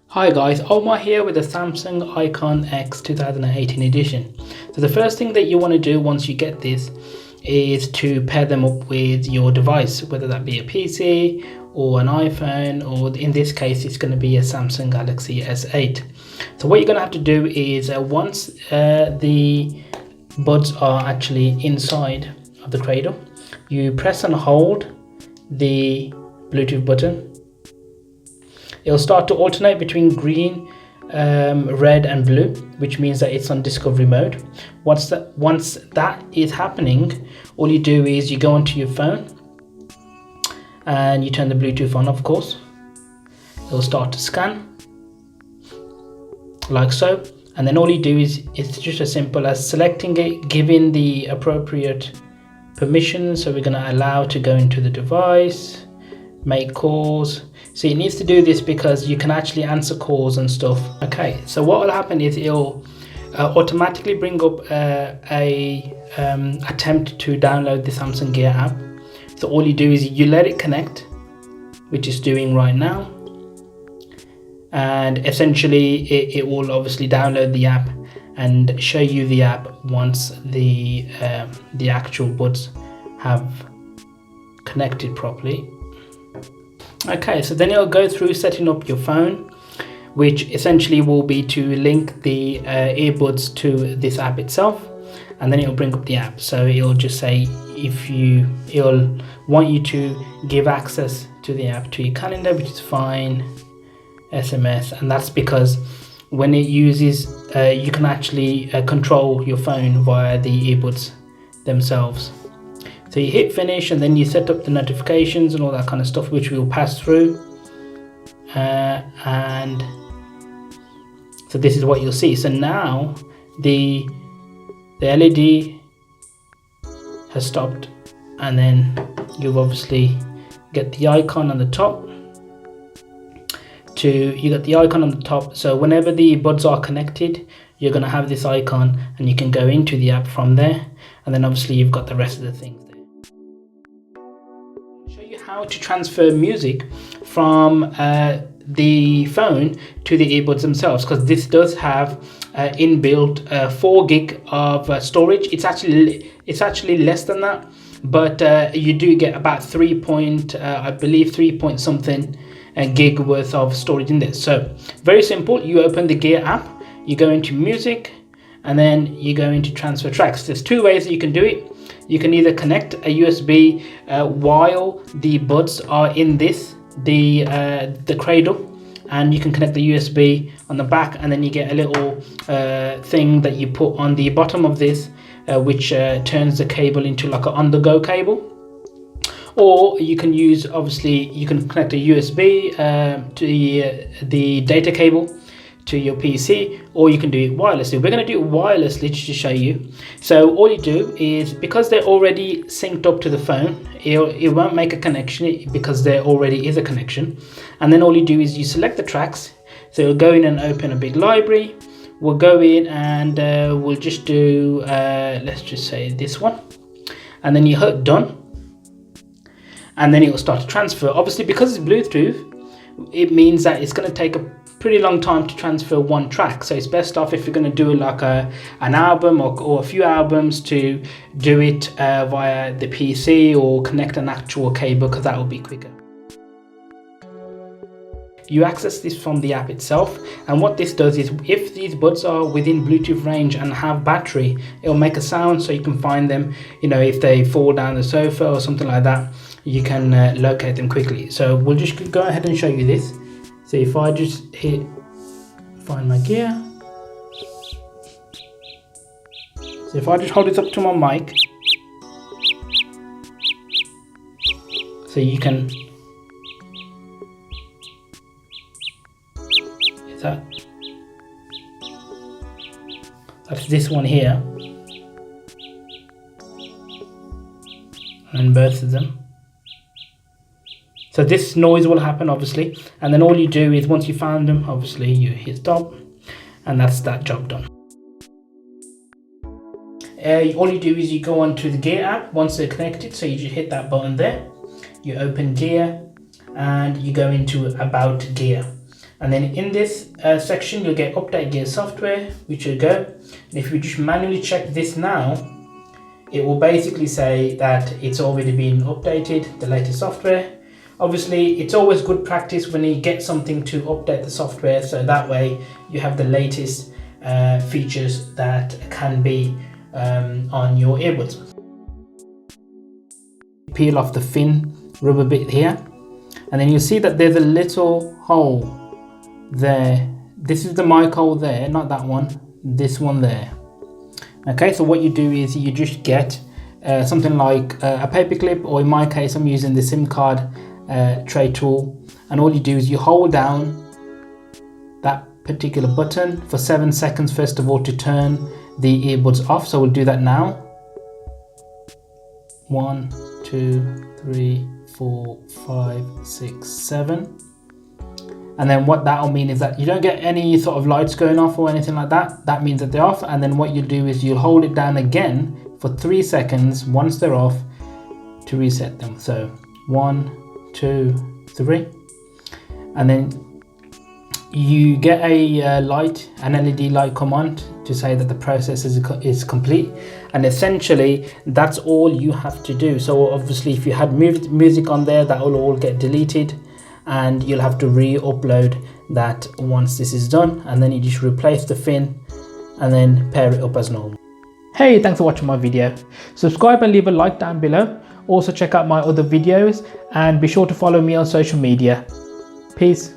Hi guys, Omarr here with the Samsung Iconx 2018 edition. So the first thing that you want to do once you get this is to pair them up with your device, whether that be a PC or an iPhone, or in this case it's going to be a Samsung Galaxy S8. So what you're going to have to do is once the buds are actually inside of the cradle, you press and hold the Bluetooth button. It'll start to alternate between green, red and blue, which means that it's on discovery mode. Once that is happening, all you do is you go onto your phone and you turn the Bluetooth on, of course. It'll start to scan like so, and then all you do is it's just as simple as selecting it, giving the appropriate permissions. So we're going to allow to go into the device, make calls. So it needs to do this because you can actually answer calls and stuff. Okay, so what will happen is it'll automatically bring up a attempt to download the Samsung Gear app. So all you do is you let it connect, which it's doing right now, and essentially it will obviously download the app and show you the app once the actual buds have connected properly. Okay, so then it'll go through setting up your phone, which essentially will be to link the earbuds to this app itself, and then it'll bring up the app. So it'll just say it'll want you to give access to the app to your calendar, which is fine, SMS, and that's because when it uses, you can actually control your phone via the earbuds themselves. So you hit finish and then you set up the notifications and all that kind of stuff, which we'll pass through. And so this is what you'll see. So now the LED has stopped, and then you've obviously get the icon on the top. You got the icon on the top. So whenever the buds are connected, you're going to have this icon and you can go into the app from there. And then obviously you've got the rest of the things there. Show you how to transfer music from the phone to the earbuds themselves, because this does have inbuilt 4 gig of storage. It's actually less than that, but you do get about 3 point something gig worth of storage in this. So very simple. You open the Gear app, you go into music, and then you go into transfer tracks. There's 2 ways that you can do it. You can either connect a USB while the buds are in the cradle, and you can connect the USB on the back, and then you get a little thing that you put on the bottom of this, which turns the cable into like an on-the-go cable. Or you can use, obviously, you can connect a USB to the data cable to your PC, or you can do it wirelessly. We're going to do it wirelessly just to show you. So all you do is, because they're already synced up to the phone, it won't make a connection because there already is a connection. And then all you do is you select the tracks. So you'll go in and open a big library. We'll go in and we'll just do, let's just say this one. And then you hit done. And then it will start to transfer. Obviously, because it's Bluetooth, it means that it's going to take a pretty long time to transfer one track. So it's best off if you're going to do like an album or a few albums, to do it via the PC or connect an actual cable, because that will be quicker. You access this from the app itself, and what this does is, if these buds are within Bluetooth range and have battery, it'll make a sound so you can find them. You know, if they fall down the sofa or something like that, you can locate them quickly. So we'll just go ahead and show you this. So if I just hit find my gear, so if I just hold it up to my mic, so you can, is that's this one here, and both of them. So this noise will happen, obviously, and then all you do is, once you found them, obviously you hit stop, and that's that job done. All you do is you go onto the Gear app once they're connected. So you just hit that button there, you open Gear, and you go into About Gear. And then in this section, you'll get update gear software, which will go. And if you just manually check this now, it will basically say that it's already been updated, the latest software. Obviously, it's always good practice when you get something to update the software, so that way you have the latest features that can be on your earbuds. Peel off the thin rubber bit here, and then you'll see that there's a little hole there. This is the mic hole there, not that one, this one there. Okay, so what you do is you just get something like a paper clip, or in my case I'm using the SIM card tray tool, and all you do is you hold down that particular button for 7 seconds first of all to turn the earbuds off. So we'll do that now. 1, 2, 3, 4, 5, 6, 7. And then what that'll mean is that you don't get any sort of lights going off or anything like that. That means that they're off. And then what you do is you'll hold it down again for 3 seconds once they're off to reset them. So 1, 2, 3. And then you get a light, an LED light come on to say that the process is complete. And essentially that's all you have to do. So obviously if you had music on there, that will all get deleted, and you'll have to re-upload that once this is done, and then you just replace the fin and then pair it up as normal. Hey, thanks for watching my video. Subscribe and leave a like down below. Also check out my other videos and be sure to follow me on social media. Peace.